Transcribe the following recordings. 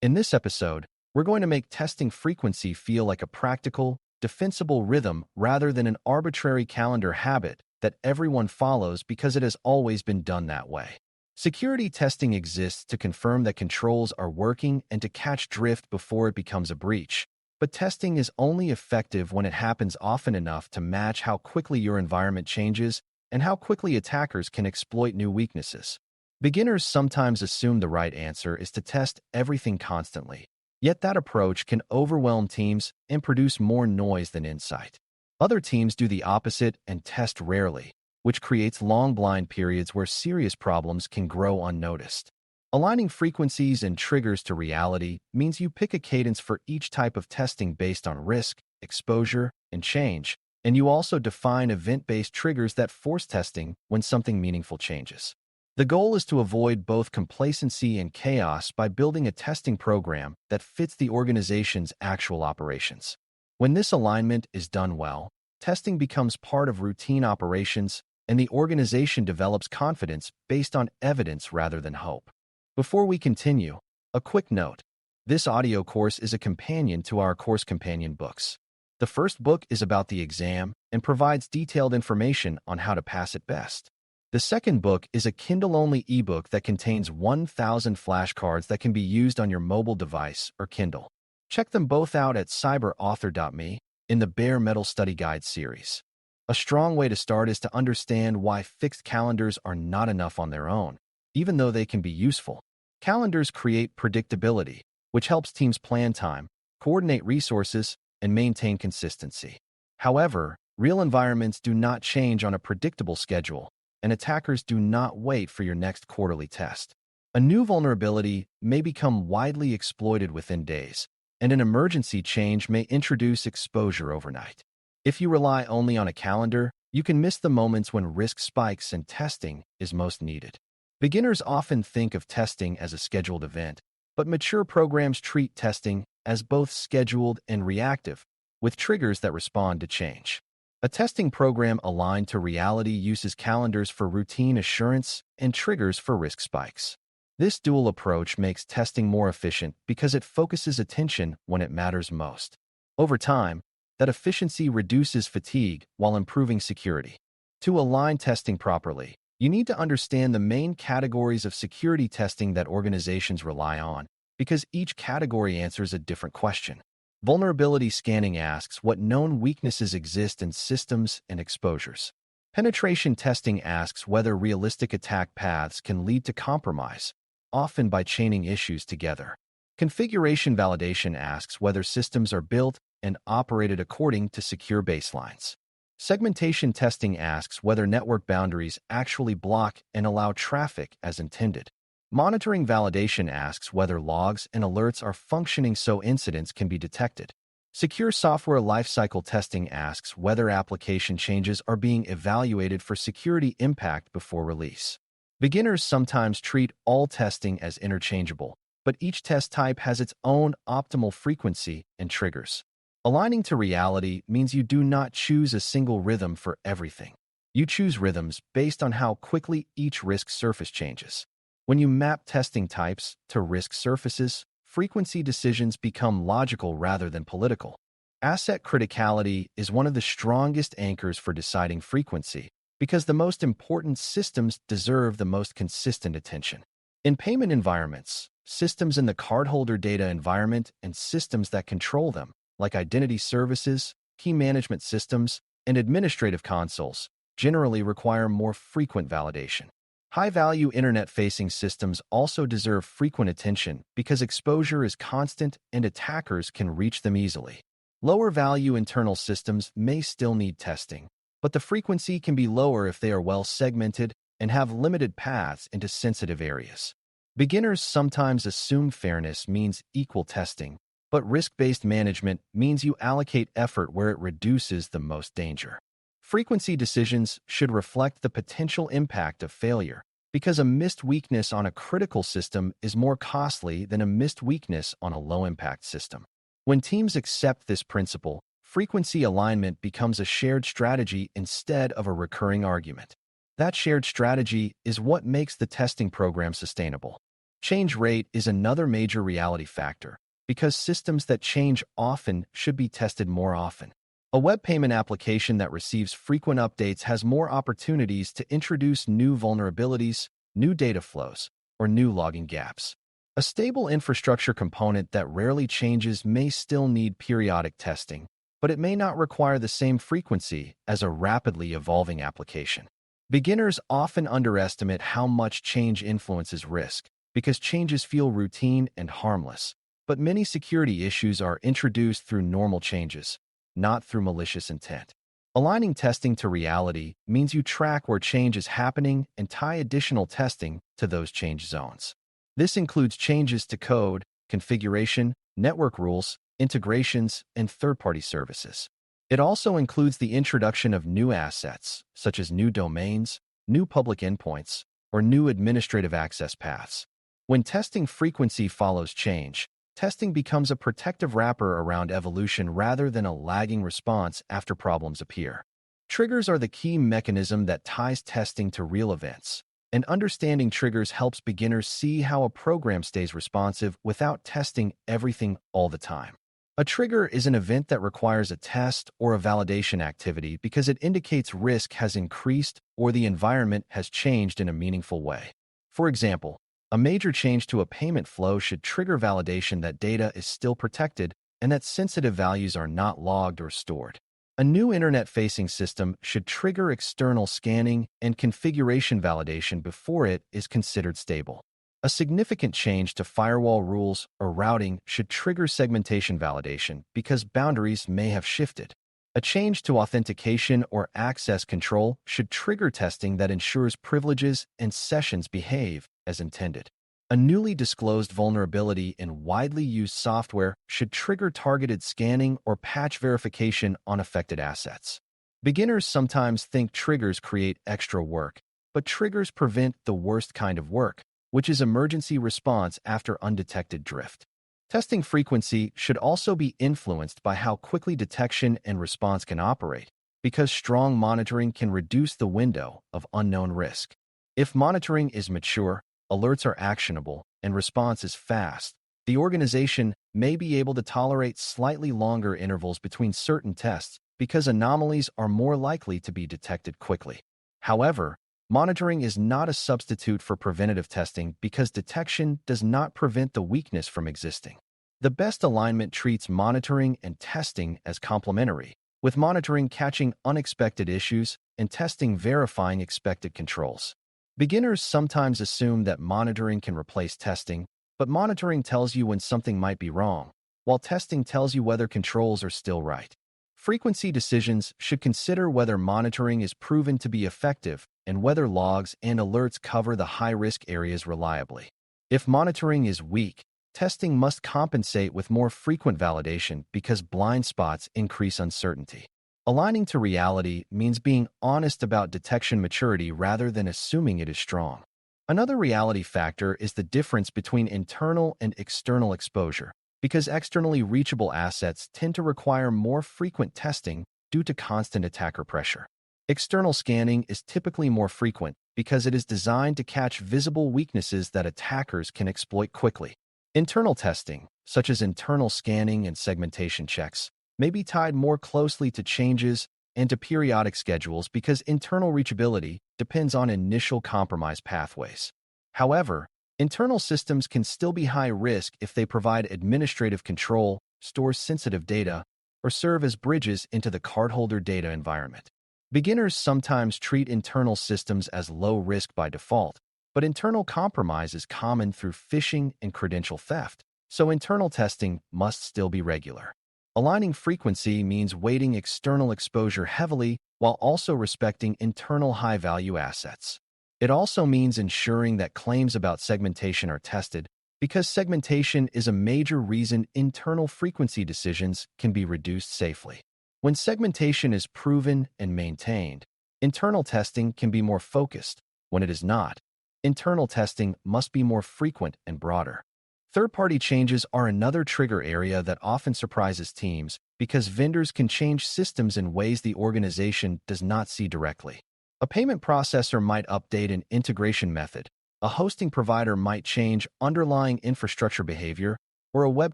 In this episode, we're going to make testing frequency feel like a practical, defensible rhythm rather than an arbitrary calendar habit that everyone follows because it has always been done that way. Security testing exists to confirm that controls are working and to catch drift before it becomes a breach. But testing is only effective when it happens often enough to match how quickly your environment changes and how quickly attackers can exploit new weaknesses. Beginners sometimes assume the right answer is to test everything constantly, yet that approach can overwhelm teams and produce more noise than insight. Other teams do the opposite and test rarely, which creates long blind periods where serious problems can grow unnoticed. Aligning frequencies and triggers to reality means you pick a cadence for each type of testing based on risk, exposure, and change, and you also define event-based triggers that force testing when something meaningful changes. The goal is to avoid both complacency and chaos by building a testing program that fits the organization's actual operations. When this alignment is done well, testing becomes part of routine operations, and the organization develops confidence based on evidence rather than hope. Before we continue, a quick note. This audio course is a companion to our course companion books. The first book is about the exam and provides detailed information on how to pass it best. The second book is a Kindle-only ebook that contains 1,000 flashcards that can be used on your mobile device or Kindle. Check them both out at cyber.author.me in the Bare Metal Study Guide series. A strong way to start is to understand why fixed calendars are not enough on their own, even though they can be useful. Calendars create predictability, which helps teams plan time, coordinate resources, and maintain consistency. However, real environments do not change on a predictable schedule, and attackers do not wait for your next quarterly test. A new vulnerability may become widely exploited within days, and an emergency change may introduce exposure overnight. If you rely only on a calendar, you can miss the moments when risk spikes and testing is most needed. Beginners often think of testing as a scheduled event, but mature programs treat testing as both scheduled and reactive, with triggers that respond to change. A testing program aligned to reality uses calendars for routine assurance and triggers for risk spikes. This dual approach makes testing more efficient because it focuses attention when it matters most. Over time, that efficiency reduces fatigue while improving security. To align testing properly, you need to understand the main categories of security testing that organizations rely on, because each category answers a different question. Vulnerability scanning asks what known weaknesses exist in systems and exposures. Penetration testing asks whether realistic attack paths can lead to compromise, often by chaining issues together. Configuration validation asks whether systems are built and operated according to secure baselines. Segmentation testing asks whether network boundaries actually block and allow traffic as intended. Monitoring validation asks whether logs and alerts are functioning so incidents can be detected. Secure software lifecycle testing asks whether application changes are being evaluated for security impact before release. Beginners sometimes treat all testing as interchangeable, but each test type has its own optimal frequency and triggers. Aligning to reality means you do not choose a single rhythm for everything. You choose rhythms based on how quickly each risk surface changes. When you map testing types to risk surfaces, frequency decisions become logical rather than political. Asset criticality is one of the strongest anchors for deciding frequency because the most important systems deserve the most consistent attention. In payment environments, systems in the cardholder data environment and systems that control them, like identity services, key management systems, and administrative consoles, generally require more frequent validation. High-value internet-facing systems also deserve frequent attention because exposure is constant and attackers can reach them easily. Lower-value internal systems may still need testing, but the frequency can be lower if they are well segmented and have limited paths into sensitive areas. Beginners sometimes assume fairness means equal testing, but risk-based management means you allocate effort where it reduces the most danger. Frequency decisions should reflect the potential impact of failure, because a missed weakness on a critical system is more costly than a missed weakness on a low-impact system. When teams accept this principle, frequency alignment becomes a shared strategy instead of a recurring argument. That shared strategy is what makes the testing program sustainable. Change rate is another major reality factor, because systems that change often should be tested more often. A web payment application that receives frequent updates has more opportunities to introduce new vulnerabilities, new data flows, or new logging gaps. A stable infrastructure component that rarely changes may still need periodic testing, but it may not require the same frequency as a rapidly evolving application. Beginners often underestimate how much change influences risk, because changes feel routine and harmless. But many security issues are introduced through normal changes, not through malicious intent. Aligning testing to reality means you track where change is happening and tie additional testing to those change zones. This includes changes to code, configuration, network rules, integrations, and third-party services. It also includes the introduction of new assets, such as new domains, new public endpoints, or new administrative access paths. When testing frequency follows change, testing becomes a protective wrapper around evolution rather than a lagging response after problems appear. Triggers are the key mechanism that ties testing to real events, and understanding triggers helps beginners see how a program stays responsive without testing everything all the time. A trigger is an event that requires a test or a validation activity because it indicates risk has increased or the environment has changed in a meaningful way. For example, a major change to a payment flow should trigger validation that data is still protected and that sensitive values are not logged or stored. A new internet-facing system should trigger external scanning and configuration validation before it is considered stable. A significant change to firewall rules or routing should trigger segmentation validation because boundaries may have shifted. A change to authentication or access control should trigger testing that ensures privileges and sessions behave as intended. A newly disclosed vulnerability in widely used software should trigger targeted scanning or patch verification on affected assets. Beginners sometimes think triggers create extra work, but triggers prevent the worst kind of work, which is emergency response after undetected drift. Testing frequency should also be influenced by how quickly detection and response can operate, because strong monitoring can reduce the window of unknown risk. If monitoring is mature, alerts are actionable, and response is fast, the organization may be able to tolerate slightly longer intervals between certain tests because anomalies are more likely to be detected quickly. However, monitoring is not a substitute for preventative testing because detection does not prevent the weakness from existing. The best alignment treats monitoring and testing as complementary, with monitoring catching unexpected issues and testing verifying expected controls. Beginners sometimes assume that monitoring can replace testing, but monitoring tells you when something might be wrong, while testing tells you whether controls are still right. Frequency decisions should consider whether monitoring is proven to be effective and whether logs and alerts cover the high-risk areas reliably. If monitoring is weak, testing must compensate with more frequent validation because blind spots increase uncertainty. Aligning to reality means being honest about detection maturity rather than assuming it is strong. Another reality factor is the difference between internal and external exposure, because externally reachable assets tend to require more frequent testing due to constant attacker pressure. External scanning is typically more frequent because it is designed to catch visible weaknesses that attackers can exploit quickly. Internal testing, such as internal scanning and segmentation checks, may be tied more closely to changes and to periodic schedules because internal reachability depends on initial compromise pathways. However, internal systems can still be high risk if they provide administrative control, store sensitive data, or serve as bridges into the cardholder data environment. Beginners sometimes treat internal systems as low risk by default, but internal compromise is common through phishing and credential theft, so internal testing must still be regular. Aligning frequency means weighting external exposure heavily while also respecting internal high-value assets. It also means ensuring that claims about segmentation are tested, because segmentation is a major reason internal frequency decisions can be reduced safely. When segmentation is proven and maintained, internal testing can be more focused. When it is not, internal testing must be more frequent and broader. Third-party changes are another trigger area that often surprises teams because vendors can change systems in ways the organization does not see directly. A payment processor might update an integration method, A hosting provider might change underlying infrastructure behavior, or a web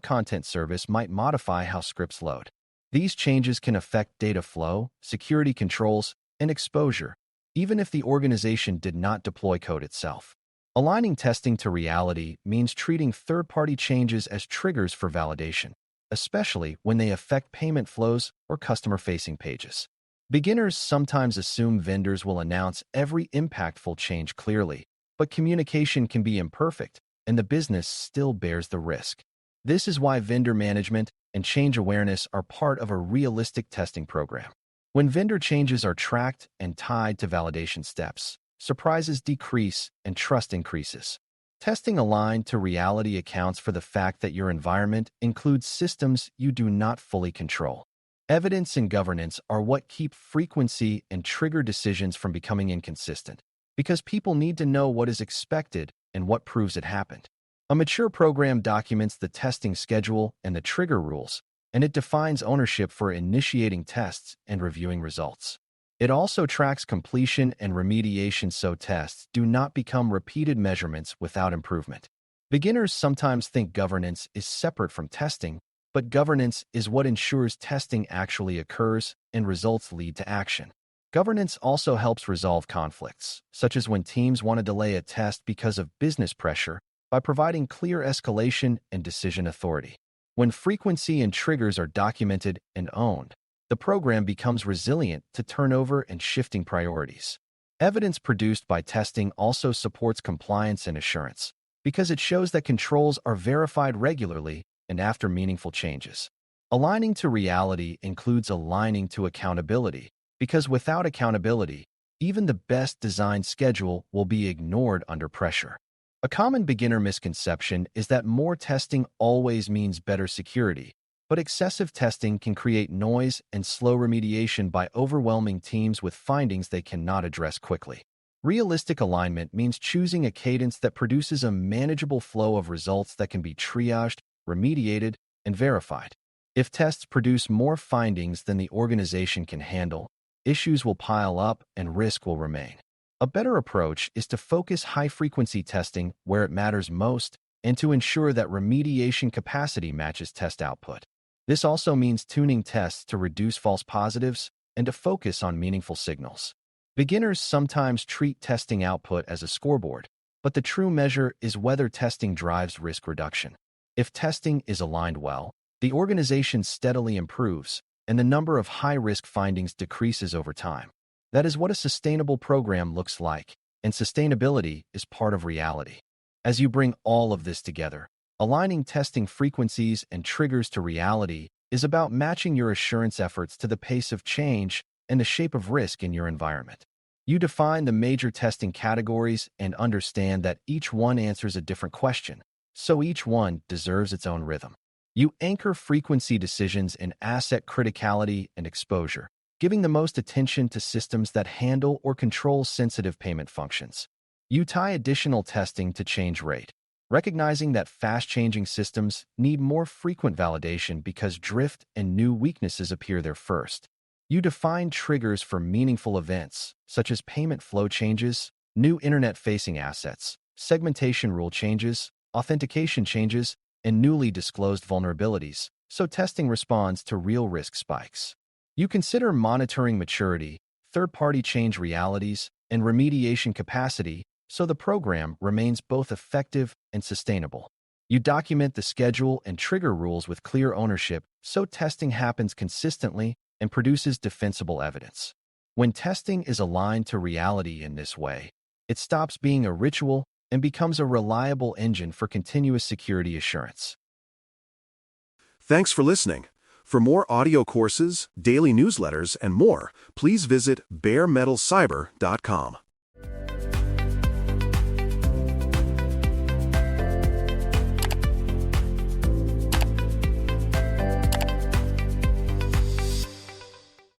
content service might modify how scripts load. These changes can affect data flow, security controls, and exposure, even if the organization did not deploy code itself. Aligning testing to reality means treating third-party changes as triggers for validation, especially when they affect payment flows or customer-facing pages. Beginners sometimes assume vendors will announce every impactful change clearly, but communication can be imperfect, and the business still bears the risk. This is why vendor management and change awareness are part of a realistic testing program. When vendor changes are tracked and tied to validation steps, surprises decrease and trust increases. Testing aligned to reality accounts for the fact that your environment includes systems you do not fully control. Evidence and governance are what keep frequency and trigger decisions from becoming inconsistent, because people need to know what is expected and what proves it happened. A mature program documents the testing schedule and the trigger rules, and it defines ownership for initiating tests and reviewing results. It also tracks completion and remediation so tests do not become repeated measurements without improvement. Beginners sometimes think governance is separate from testing, but governance is what ensures testing actually occurs and results lead to action. Governance also helps resolve conflicts, such as when teams want to delay a test because of business pressure, by providing clear escalation and decision authority. When frequency and triggers are documented and owned, the program becomes resilient to turnover and shifting priorities. Evidence produced by testing also supports compliance and assurance, because it shows that controls are verified regularly and after meaningful changes. Aligning to reality includes aligning to accountability, because without accountability, even the best designed schedule will be ignored under pressure. A common beginner misconception is that more testing always means better security, but excessive testing can create noise and slow remediation by overwhelming teams with findings they cannot address quickly. Realistic alignment means choosing a cadence that produces a manageable flow of results that can be triaged, remediated, and verified. If tests produce more findings than the organization can handle, issues will pile up and risk will remain. A better approach is to focus high-frequency testing where it matters most and to ensure that remediation capacity matches test output. This also means tuning tests to reduce false positives and to focus on meaningful signals. Beginners sometimes treat testing output as a scoreboard, but the true measure is whether testing drives risk reduction. If testing is aligned well, the organization steadily improves, and the number of high-risk findings decreases over time. That is what a sustainable program looks like, and sustainability is part of reality. As you bring all of this together, aligning testing frequencies and triggers to reality is about matching your assurance efforts to the pace of change and the shape of risk in your environment. You define the major testing categories and understand that each one answers a different question, so each one deserves its own rhythm. You anchor frequency decisions in asset criticality and exposure, giving the most attention to systems that handle or control sensitive payment functions. You tie additional testing to change rate, recognizing that fast-changing systems need more frequent validation because drift and new weaknesses appear there first. You define triggers for meaningful events, such as payment flow changes, new internet-facing assets, segmentation rule changes, authentication changes, and newly disclosed vulnerabilities, so testing responds to real risk spikes. You consider monitoring maturity, third-party change realities, and remediation capacity so the program remains both effective and sustainable. You document the schedule and trigger rules with clear ownership so testing happens consistently and produces defensible evidence. When testing is aligned to reality in this way, it stops being a ritual and becomes a reliable engine for continuous security assurance. Thanks for listening. For more audio courses, daily newsletters, and more, please visit DailyCyber.News.